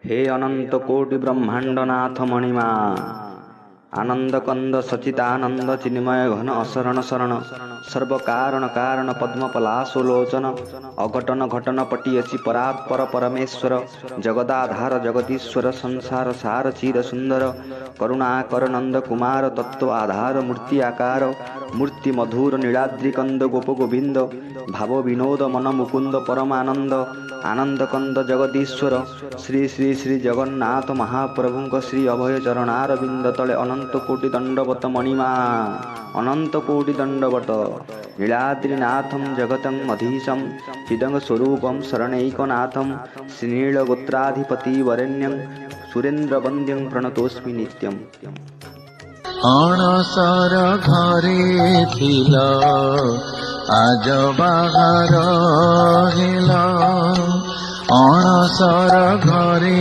हे अनंत कोटि ब्रह्मांड नाथ मणिमा आनंद कंद सचितानंद चिन्मय घन असरण शरण सर्व कारण कारण पद्म पलाशोलोचन अघटन घटन पटियसी परात्पर परमेश्वर जगदाधार जगदीश्वर संसार सार चीर सुंदर करुणाकर नंद कुमार तत्व आधार मूर्ति आकार मूर्ति मधुर नीलाद्रि कंद गोप गोविंद भाव विनोद मन मुकुंद परमानंद आनंद कंद जगदीश्वर श्री श्री श्री जगन्नाथ महाप्रभु श्री अभय चरणार बिंद तले अनंत कोटि दंडवत मणिमा अनंत कोटि दंडवत नीलाद्रिनाथं जगतं मधीशं चिदंग स्वरूपं शरणैकनाथं श्रीनीलगोत्राधिपति वरेण्यं सुरेन्द्र वन्द्यं प्रणतोस्मि नित्यम्। अणसर घरे थिला आज बाहर हिला अणसर घरे